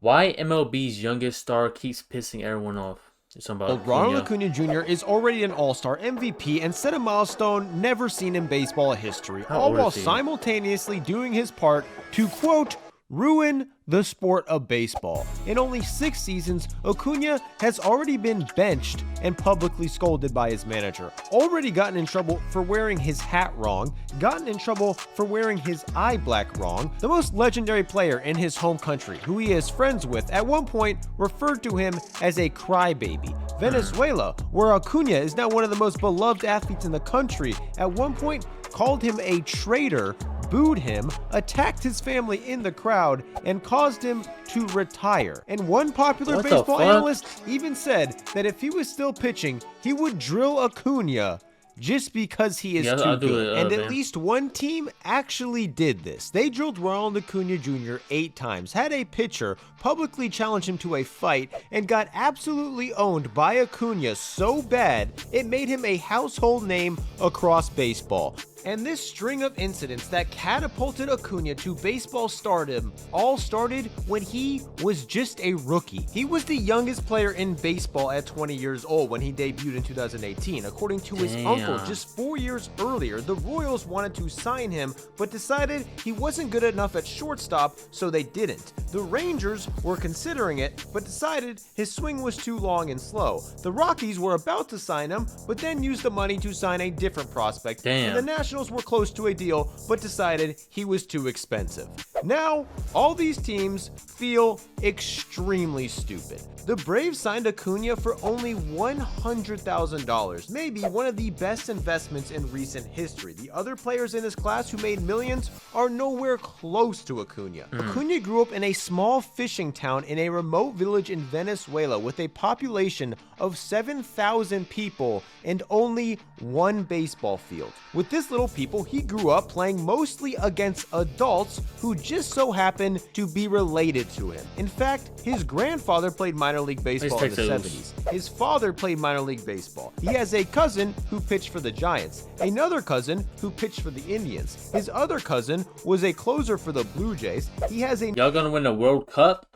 Why MLB's youngest star keeps pissing everyone off? Something about Ronald Acuna. Acuna Jr. is already an all-star MVP and set a milestone never seen in baseball history, How all old while is he? simultaneously doing his part to, quote, ruin the sport of baseball. In only 6 seasons, Acuna has already been benched and publicly scolded by his manager, already gotten in trouble for wearing his hat wrong, gotten in trouble for wearing his eye black wrong. The most legendary player in his home country, who he is friends with, at one point referred to him as a crybaby. Venezuela, where Acuna is now one of the most beloved athletes in the country, at one point called him a traitor, booed him, attacked his family in the crowd, and caused him to retire. And one popular What the baseball fuck? analyst even said that if he was still pitching, he would drill Acuna just because he is Yeah, too I'll do good. it, And at man. least one team actually did this. They drilled Ronald Acuna Jr. 8 times, had a pitcher publicly challenge him to a fight, and got absolutely owned by Acuna so bad it made him a household name across baseball. And this string of incidents that catapulted Acuna to baseball stardom all started when he was just a rookie. He was the youngest player in baseball at 20 years old when he debuted in 2018. According to his uncle, just 4 years earlier, the Royals wanted to sign him, but decided he wasn't good enough at shortstop, so they didn't. The Rangers were considering it, but decided his swing was too long and slow. The Rockies were about to sign him, but then used the money to sign a different prospect. And the Nationals were close to a deal, but decided he was too expensive. Now, all these teams feel extremely stupid. The Braves signed Acuna for only $100,000, maybe one of the best investments in recent history. The other players in his class who made millions are nowhere close to Acuna. Acuna grew up in a small fishing town in a remote village in Venezuela with a population of 7,000 people and only one baseball field. With this little people, he grew up playing mostly against adults who just so happened to be related to him. In fact, his grandfather played minor league baseball in the Texas. 70s. His father played minor league baseball. He has a cousin who pitched for the Giants, another cousin who pitched for the Indians. His other cousin was a closer for the Blue Jays. He has a Y'all gonna win a World Cup?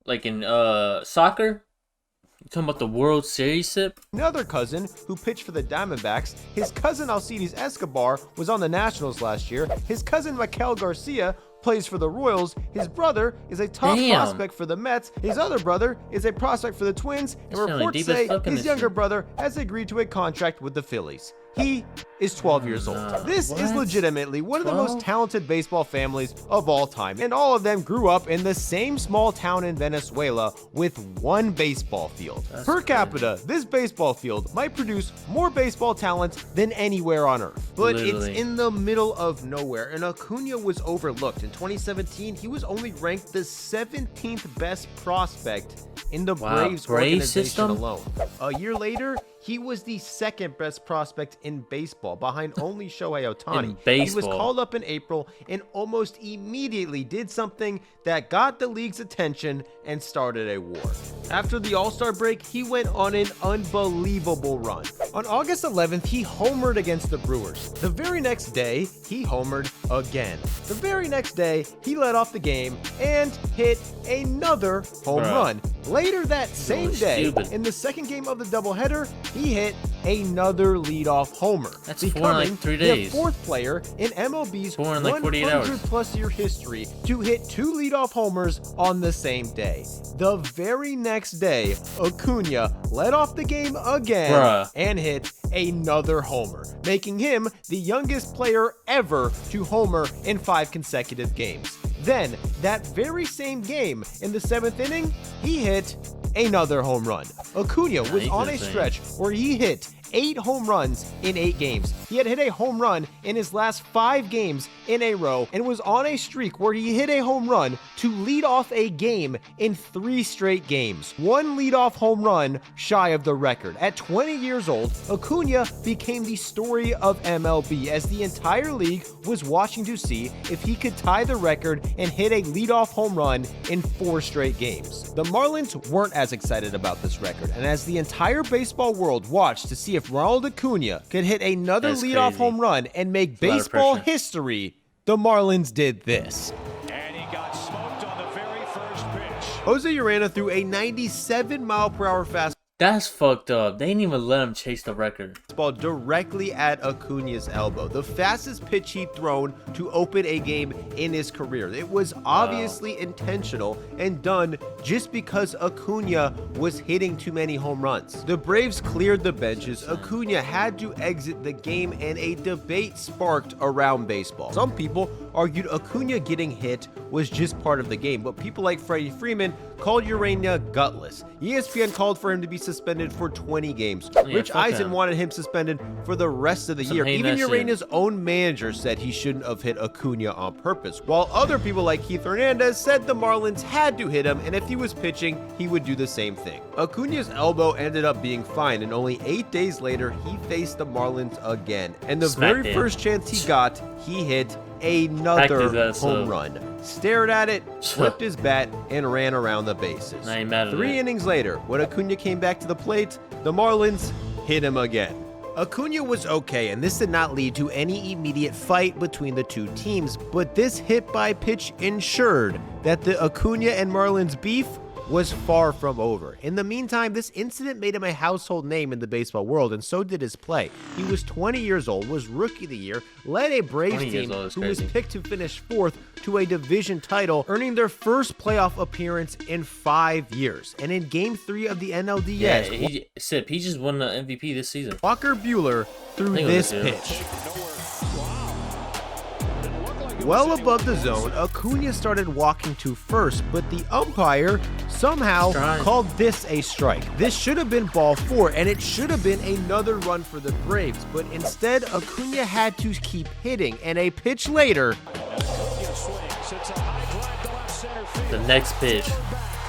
Like in soccer? You talking about the World Series, Sip? another cousin who pitched for the Diamondbacks. His cousin Alcides Escobar was on the Nationals last year. His cousin Mikel Garcia plays for the Royals. His brother is a top prospect for the Mets. His other brother is a prospect for the Twins. And reports say his younger brother has agreed to a contract with the Phillies. He is 12 years old. This is legitimately one of the most talented baseball families of all time, and all of them grew up in the same small town in Venezuela with one baseball field. Per capita, this baseball field might produce more baseball talent than anywhere on earth. But it's in the middle of nowhere, and Acuna was overlooked. In 2017, he was only ranked the 17th best prospect in the Braves organization alone. A year later, he was the second best prospect in baseball, behind only Shohei Ohtani. He was called up in April and almost immediately did something that got the league's attention and started a war. After the All-Star break, he went on an unbelievable run. On August 11th, he homered against the Brewers. The very next day, he homered again. The very next day, he led off the game and hit another home run. Later that same day, in the second game of the doubleheader, he hit another leadoff homer, becoming the 4th player in MLB's 100-plus year history to hit 2 leadoff homers on the same day. The very next day, Acuna led off the game again and hit another homer, making him the youngest player ever to homer in 5 consecutive games. Then, that very same game, in the 7th inning, he hit another home run. Acuna was on a stretch where he hit 8 home runs in 8 games. He had hit a home run in his last 5 games in a row and was on a streak where he hit a home run to lead off a game in 3 straight games. 1 leadoff home run shy of the record. At 20 years old, Acuna became the story of MLB as the entire league was watching to see if he could tie the record and hit a leadoff home run in 4 straight games. The Marlins weren't as excited about this record, and as the entire baseball world watched to see if Ronald Acuna could hit another leadoff home run and make baseball history, the Marlins did this. And he got smoked on the very first pitch. Jose Urena threw a 97-mile-per-hour fastball. That's fucked up. They didn't even let him chase the record. Ball directly at Acuna's elbow, the fastest pitch he'd thrown to open a game in his career. It was obviously intentional and done just because Acuna was hitting too many home runs. The Braves cleared the benches. Acuna had to exit the game, and a debate sparked around baseball. Some people argued Acuna getting hit was just part of the game, but people like Freddie Freeman called Urena gutless. ESPN called for him to be suspended for 20 games. Rich Eisen wanted him suspended for the rest of the year. Even Urena's own manager said he shouldn't have hit Acuna on purpose, while other people like Keith Hernandez said the Marlins had to hit him, and if he was pitching, he would do the same thing. Acuna's elbow ended up being fine, and only 8 days later, he faced the Marlins again. And the very first chance he got, he hit another home run. Stared at it, flipped his bat, and ran around the bases. 3 innings later, when Acuna came back to the plate, the Marlins hit him again. Acuna was okay, and this did not lead to any immediate fight between the two teams, but this hit-by-pitch ensured that the Acuna and Marlins beef was far from over. In the meantime, this incident made him a household name in the baseball world, and so did his play. He was 20 years old, was Rookie of the Year, led a Braves team who was picked to finish 4th to a division title, earning their first playoff appearance in 5 years. And in Game 3 of the NLDS, he just won the MVP this season. Walker Buehler threw this pitch. Well above the zone, Acuna started walking to first, but the umpire somehow called this a strike. This should have been ball 4, and it should have been another run for the Braves, but instead Acuna had to keep hitting, and a pitch later, the next pitch.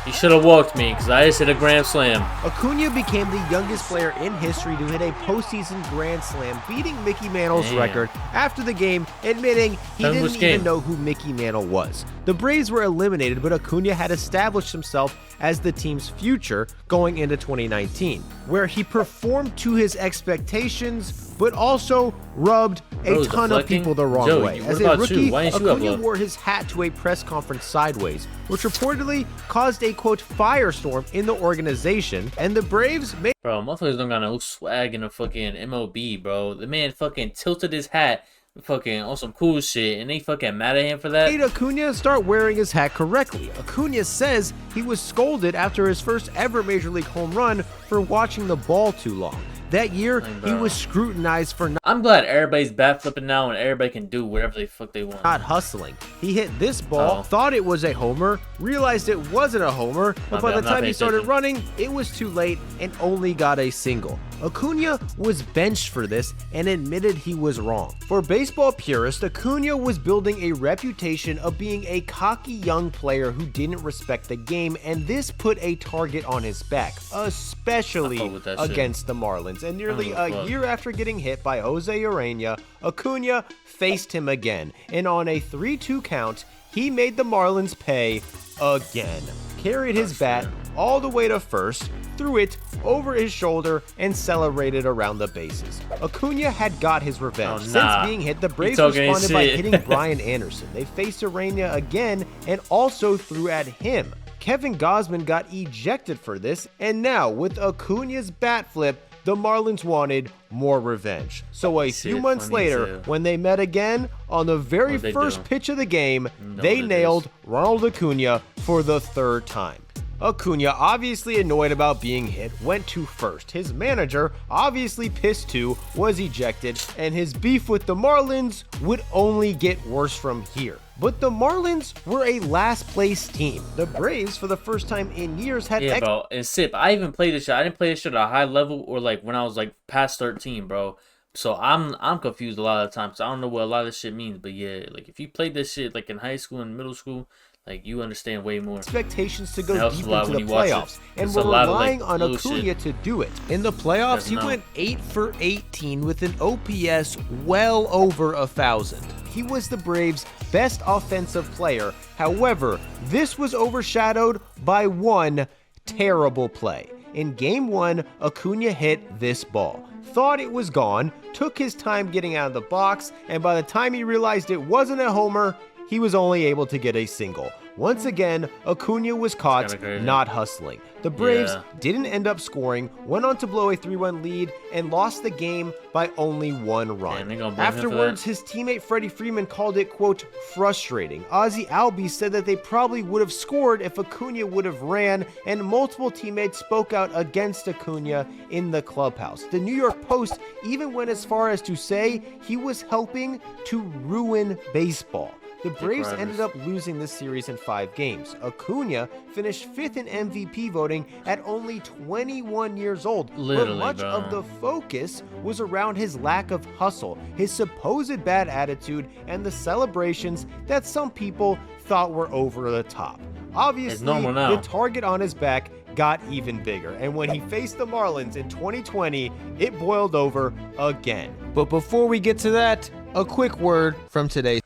He should have walked me because I just hit a grand slam. Acuna became the youngest player in history to hit a postseason grand slam, beating Mickey Mantle's record after the game, admitting he didn't even know who Mickey Mantle was. The Braves were eliminated, but Acuna had established himself as the team's future going into 2019, where he performed to his expectations, but also rubbed a ton of people the wrong way. As a rookie, Acuna wore his hat to a press conference sideways, which reportedly caused a, quote, firestorm in the organization, and the Braves made... Bro, motherfuckers don't got no swag in the fucking MLB, bro. The man fucking tilted his hat fucking on some cool shit, and they fucking mad at him for that. Made Acuna start wearing his hat correctly. Acuna says he was scolded after his first ever Major League home run for watching the ball too long. That year, he was scrutinized for not... I'm glad everybody's bat flipping now and everybody can do whatever the fuck they want. Not hustling. He hit this ball, thought it was a homer, realized it wasn't a homer, but by the time he started running, it was too late and only got a single. Acuna was benched for this and admitted he was wrong. For baseball purists, Acuna was building a reputation of being a cocky young player who didn't respect the game, and this put a target on his back, especially against the Marlins. And nearly a year after getting hit by Jose Urena, Acuna faced him again, and on a 3-2 count, he made the Marlins pay again. Carried his bat all the way to first, threw it over his shoulder, and celebrated around the bases. Acuna had got his revenge. Since being hit, the Braves responded by hitting Brian Anderson. They faced Urena again and also threw at him. Kevin Gausman got ejected for this, and now with Acuna's bat flip, the Marlins wanted more revenge. So a few months later, when they met again, on the very first pitch of the game, they nailed Ronald Acuna for the 3rd time. Acuna, obviously annoyed about being hit, went to first. His manager, obviously pissed too, was ejected, and his beef with the Marlins would only get worse from here. But the Marlins were a last place team. The Braves, for the first time in years, had... Yeah, bro. And Sip, I even played this shit. I didn't play this shit at a high level or like when I was like past 13, bro. So I'm confused a lot of the times. I don't know what a lot of this shit means. But yeah, like if you played this shit like in high school and middle school, like you understand way more. Expectations to go deep into the playoffs, and we're relying on Acuna to do it. In the playoffs, he went 8 for 18 with an OPS well over 1,000. He was the Braves' best offensive player. However, this was overshadowed by one terrible play. In Game 1, Acuna hit this ball. Thought it was gone, took his time getting out of the box, and by the time he realized it wasn't a homer, he was only able to get a single. Once again, Acuna was caught not hustling. The Braves didn't end up scoring, went on to blow a 3-1 lead, and lost the game by only 1 run. Afterwards, his teammate Freddie Freeman called it, quote, frustrating. Ozzie Albies said that they probably would have scored if Acuna would have ran, and multiple teammates spoke out against Acuna in the clubhouse. The New York Post even went as far as to say he was helping to ruin baseball. The Braves ended up losing this series in 5 games. Acuna finished 5th in MVP voting at only 21 years old. But much of the focus was around his lack of hustle, his supposed bad attitude, and the celebrations that some people thought were over the top. Obviously, the target on his back got even bigger, and when he faced the Marlins in 2020, it boiled over again. But before we get to that, a quick word from today's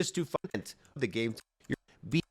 just to find the game.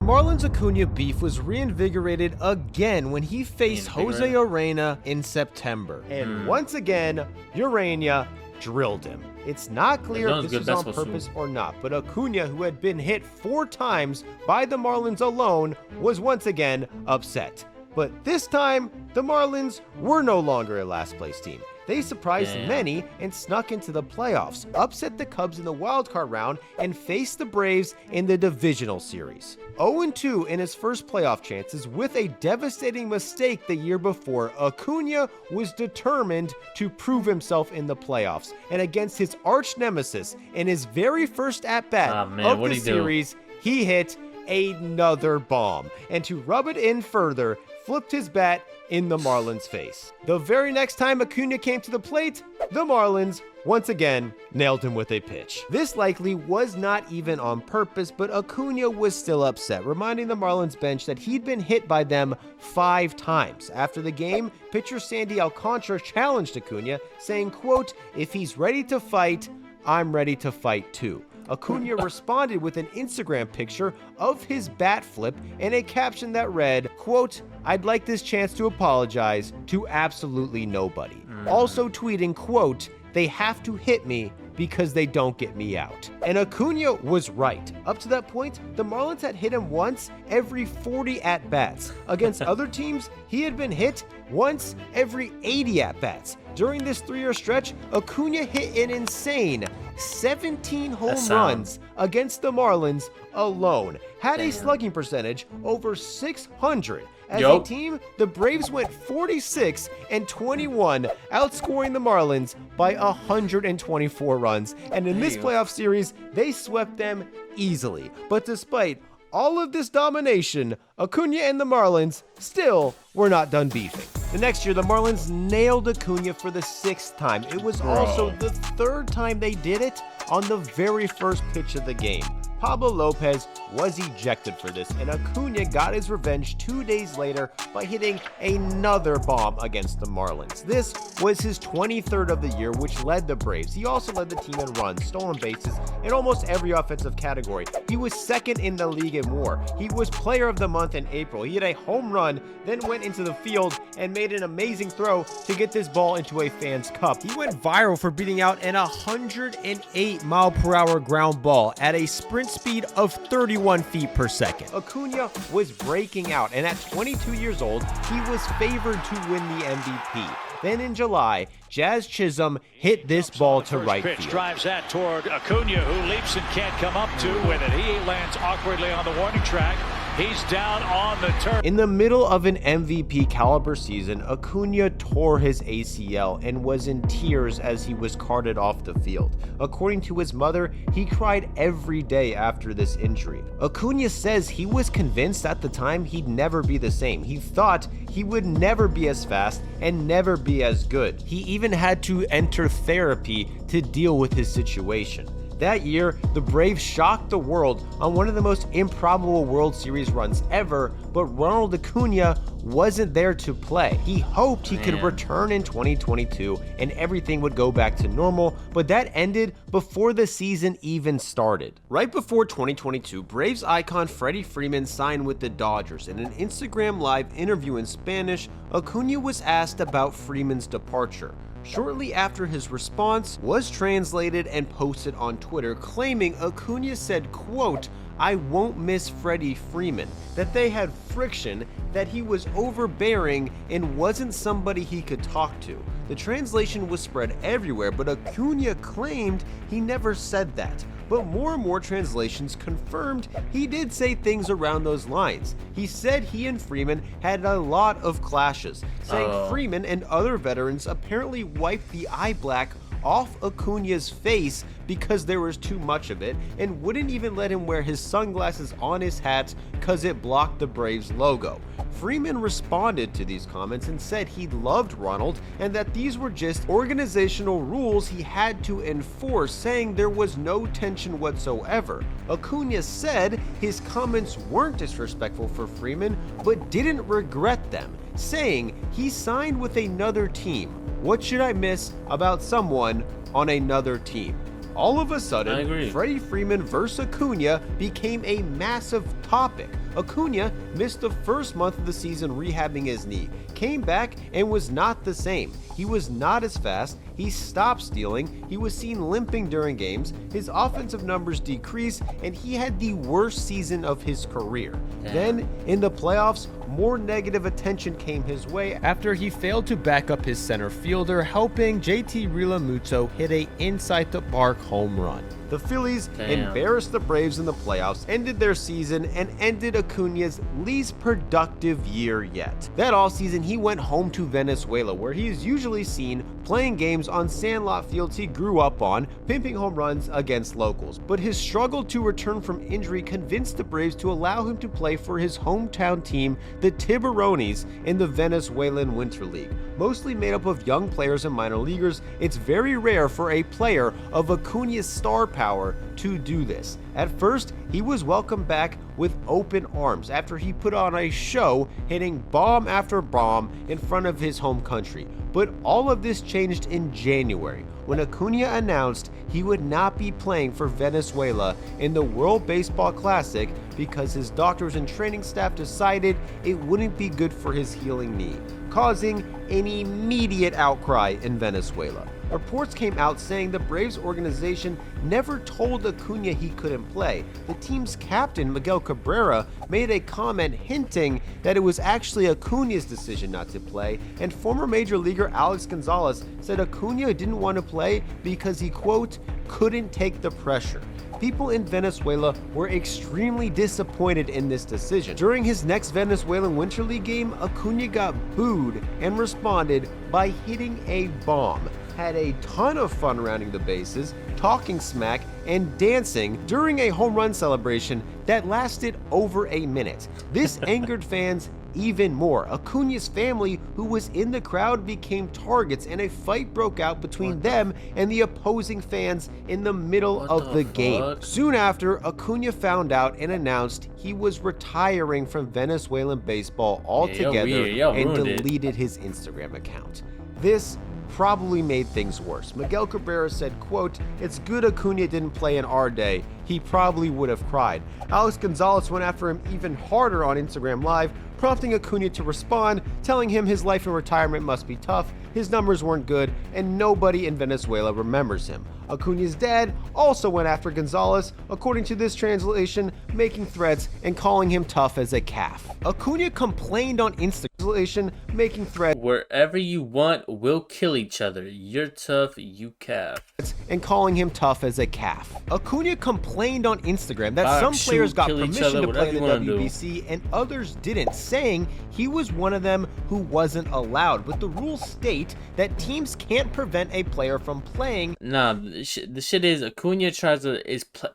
Marlins Acuna beef was reinvigorated again when he faced Jose Urena in September. And once again, Urena drilled him. It's not clear if this was on purpose or not, but Acuna, who had been hit 4 times by the Marlins alone, was once again upset. But this time, the Marlins were no longer a last place team. They surprised many and snuck into the playoffs, upset the Cubs in the wildcard round, and faced the Braves in the divisional series. 0-2 in his first playoff chances with a devastating mistake the year before, Acuna was determined to prove himself in the playoffs. And against his arch nemesis, in his very first at-bat of the series, he hit another bomb. And to rub it in further, flipped his bat in the Marlins' face. The very next time Acuna came to the plate, the Marlins once again nailed him with a pitch. This likely was not even on purpose, but Acuna was still upset, reminding the Marlins bench that he'd been hit by them 5 times. After the game, pitcher Sandy Alcantara challenged Acuna, saying, quote, if he's ready to fight, I'm ready to fight too. Acuna responded with an Instagram picture of his bat flip and a caption that read, quote, I'd like this chance to apologize to absolutely nobody. Also tweeting, quote, they have to hit me because they don't get me out. And Acuna was right. Up to that point, the Marlins had hit him once every 40 at-bats. Against other teams, he had been hit once every 80 at-bats. During this 3-year stretch, Acuna hit an insane 17 home runs against the Marlins alone. Had a slugging percentage over 600. As a team, the Braves went 46-21, outscoring the Marlins by 124 runs. And in this playoff series, they swept them easily. But despite all of this domination, Acuna and the Marlins still were not done beefing. The next year, the Marlins nailed Acuna for the 6th time. It was also the 3rd time they did it on the very first pitch of the game. Pablo Lopez was ejected for this, and Acuna got his revenge 2 days later by hitting another bomb against the Marlins. This was his 23rd of the year, which led the Braves. He also led the team in runs, stolen bases, in almost every offensive category. He was 2nd in the league in WAR. He was player of the month in April. He had a home run, then went into the field and made an amazing throw to get this ball into a fan's cup. He went viral for beating out an 108-mile-per-hour ground ball at a sprint speed of 31 feet per second. Acuna was breaking out, and at 22 years old, he was favored to win the MVP. Then in July, Jazz Chisholm hit this ball to right field. Drives that toward Acuna, who leaps and can't come up to with it. He lands awkwardly on the warning track. He's down on the turf. In the middle of an MVP caliber season, Acuna tore his ACL and was in tears as he was carted off the field. According to his mother, he cried every day after this injury. Acuna says he was convinced at the time he'd never be the same. He thought he would never be as fast and never be as good. He even had to enter therapy to deal with his situation. That year, the Braves shocked the world on one of the most improbable World Series runs ever, but Ronald Acuna wasn't there to play. He hoped he could return in 2022 and everything would go back to normal, but that ended before the season even started. Right before 2022, Braves icon Freddie Freeman signed with the Dodgers. In an Instagram Live interview in Spanish, Acuna was asked about Freeman's departure. Shortly after, his response was translated and posted on Twitter, claiming Acuna said, quote, "I won't miss Freddie Freeman," that they had friction, that he was overbearing and wasn't somebody he could talk to. The translation was spread everywhere, but Acuna claimed he never said that. But more and more translations confirmed he did say things around those lines. He said he and Freeman had a lot of clashes, saying Freeman and other veterans apparently wiped the eye black off Acuna's face because there was too much of it, and wouldn't even let him wear his sunglasses on his hat because it blocked the Braves logo. Freeman responded to these comments and said he loved Ronald and that these were just organizational rules he had to enforce, saying there was no tension whatsoever. Acuna said his comments weren't disrespectful for Freeman, but didn't regret them, saying he signed with another team. What should I miss about someone on another team? All of a sudden, Freddie Freeman versus Acuna became a massive topic. Acuna missed the first month of the season rehabbing his knee, came back and was not the same. He was not as fast, he stopped stealing, he was seen limping during games, his offensive numbers decreased, and he had the worst season of his career. Then, in the playoffs, more negative attention came his way after he failed to back up his center fielder, helping JT Realmuto hit a inside the park home run. The Phillies embarrassed the Braves in the playoffs, ended their season, and ended Acuna's least productive year yet. That offseason, he went home to Venezuela, where he is usually seen playing games on sandlot fields he grew up on, pimping home runs against locals. But his struggle to return from injury convinced the Braves to allow him to play for his hometown team, the Tiburones, in the Venezuelan Winter League. Mostly made up of young players and minor leaguers, it's very rare for a player of Acuna's star power to do this. At first, he was welcomed back with open arms after he put on a show, hitting bomb after bomb in front of his home country. But all of this changed in January, when Acuna announced he would not be playing for Venezuela in the World Baseball Classic because his doctors and training staff decided it wouldn't be good for his healing knee, causing an immediate outcry in Venezuela. Reports came out saying the Braves organization never told Acuna he couldn't play. The team's captain, Miguel Cabrera, made a comment hinting that it was actually Acuna's decision not to play, and former major leaguer Alex Gonzalez said Acuna didn't want to play because he, quote, couldn't take the pressure. People in Venezuela were extremely disappointed in this decision. During his next Venezuelan Winter League game, Acuna got booed and responded by hitting a bomb. Had a ton of fun rounding the bases, talking smack, and dancing during a home run celebration that lasted over a minute. This angered fans even more. Acuna's family, who was in the crowd, became targets, and a fight broke out between them and the opposing fans in the middle of the game. Soon after, Acuna found out and announced he was retiring from Venezuelan baseball altogether and deleted his Instagram account. This probably made things worse. Miguel Cabrera said, quote, "It's good Acuna didn't play in our day. He probably would have cried." Alex Gonzalez went after him even harder on Instagram Live, prompting Acuna to respond, telling him his life in retirement must be tough, his numbers weren't good, and nobody in Venezuela remembers him. Acuna's dad also went after Gonzalez, according to this translation, making threats and calling him tough as a calf. Acuna complained on Instagram, making threats, "Wherever you want, we'll kill each other. You're tough, you calf." And calling him tough as a calf. Acuna complained on Instagram that some players got permission to play in the WBC and others didn't, saying he was one of them who wasn't allowed. But the rules state that teams can't prevent a player from playing. Nah, the shit is Acuna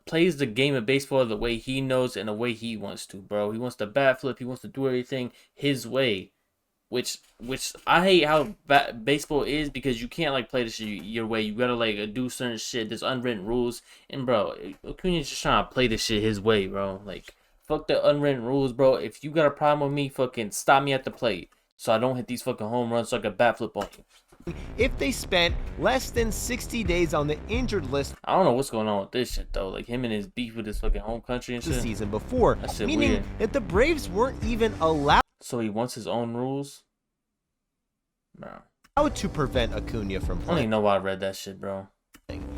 plays the game of baseball the way he knows and the way he wants to, bro. He wants to bat flip. He wants to do everything his way. Which I hate how baseball is, because you can't like play this shit your way. You gotta like do certain shit. There's unwritten rules, and bro, Acuna's just trying to play this shit his way, bro. Like, fuck the unwritten rules, bro. If you got a problem with me, fucking stop me at the plate so I don't hit these fucking home runs so I can bat flip on you. If they spent less than 60 days on the injured list. I don't know what's going on with this shit though. Like him and his beef with his fucking home country and shit. The season before, meaning weird. That the Braves weren't even allowed. So he wants his own rules? No. how to prevent Acuna from I don't playing. even know why I read that shit, bro.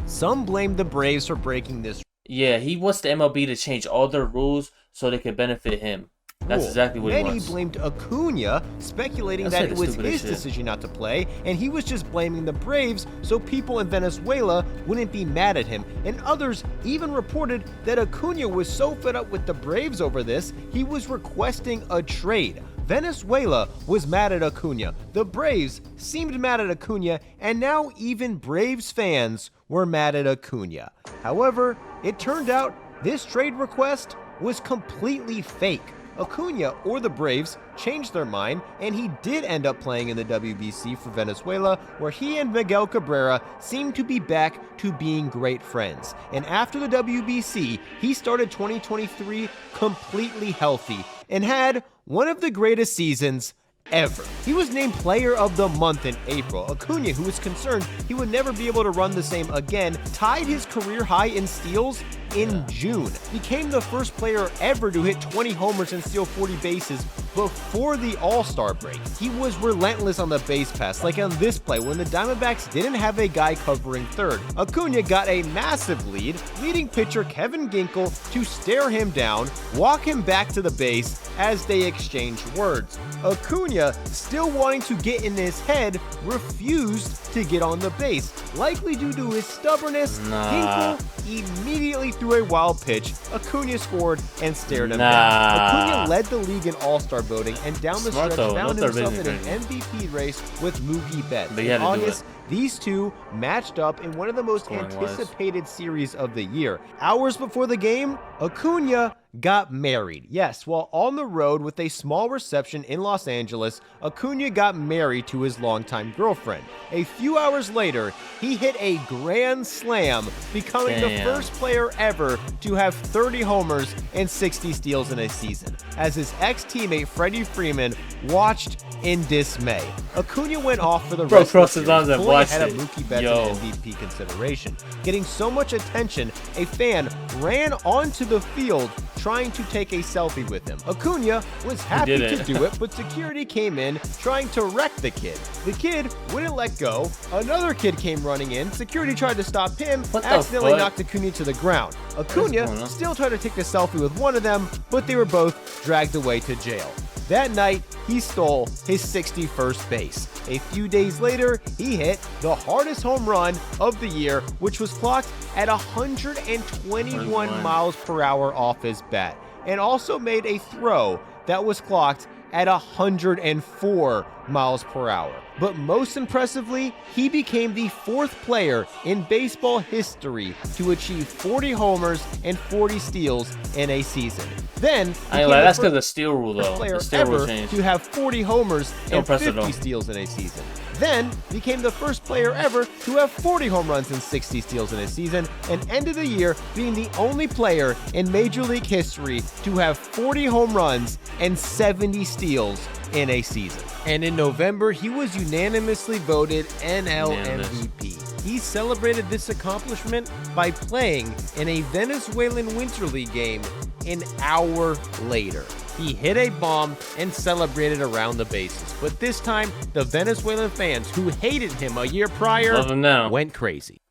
Some blame the Braves for breaking this. Yeah, he wants the MLB to change all their rules so they could benefit him. That's exactly what he Many wants. blamed Acuna, speculating that it was his decision not to play, and he was just blaming the Braves so people in Venezuela wouldn't be mad at him. And others even reported that Acuna was so fed up with the Braves over this, he was requesting a trade. Venezuela was mad at Acuna, the Braves seemed mad at Acuna, and now even Braves fans were mad at Acuna. However, it turned out this trade request was completely fake. Acuna, or the Braves, changed their mind, and he did end up playing in the WBC for Venezuela, where he and Miguel Cabrera seemed to be back to being great friends. And after the WBC, he started 2023 completely healthy and had one of the greatest seasons ever. He was named Player of the Month in April. Acuna, who was concerned he would never be able to run the same again, tied his career high in steals in June. Became the first player ever to hit 20 homers and steal 40 bases before the All-Star break. He was relentless on the base pass, like on this play when the Diamondbacks didn't have a guy covering third. Acuna got a massive lead, leading pitcher Kevin Ginkel to stare him down, walk him back to the base as they exchanged words. Acuna, still wanting to get in his head, refused to get on the base. Likely due to his stubbornness, Ginkel immediately threw a wild pitch. Acuna scored and stared him down. Acuna led the league in All-Star voting and down the stretch found himself in an MVP race with Mookie Betts. In August, these two matched up in one of the most anticipated series of the year. Hours before the game, Acuna got married. Yes, while on the road with a small reception in Los Angeles, Acuna got married to his longtime girlfriend. A few hours later, he hit a grand slam, becoming the first player ever to have 30 homers and 60 steals in a season, as his ex-teammate Freddie Freeman watched in dismay. Acuna went off for the rest of the series, pulling ahead of Mookie Betts in MVP consideration. Getting so much attention, a fan ran onto the field trying to take a selfie with him. Acuna was happy to do it, but security came in trying to wreck the kid. The kid wouldn't let go. Another kid came running in. Security tried to stop him, accidentally knocked Acuna to the ground. Acuna still tried to take a selfie with one of them, but they were both dragged away to jail. That night, he stole his 61st base. A few days later, he hit the hardest home run of the year, which was clocked at 121 miles per hour off his bat, and also made a throw that was clocked at 104 miles per hour. But most impressively, he became the fourth player in baseball history to achieve 40 homers and 40 steals in a season. Then, that's because of the steal rule, though. Player the steal rule changed to have 40 homers and 50 steals in a season. Then became the first player ever to have 40 home runs and 60 steals in a season, and ended the year being the only player in Major League history to have 40 home runs and 70 steals in a season. And in November, he was unanimously voted NL MVP. He celebrated this accomplishment by playing in a Venezuelan Winter League game an hour later. He hit a bomb and celebrated around the bases. But this time, the Venezuelan fans who hated him a year prior went crazy.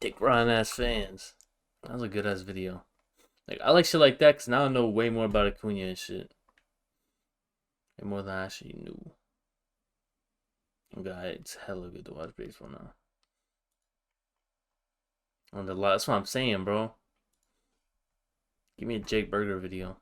Dick Ryan ass fans. That was a good ass video. Like, I like shit like that because now I know way more about Acuna and shit. And more than I actually knew. God, it's hella good to watch baseball now. On the lot, that's what I'm saying, bro. Give me a Jake Berger video.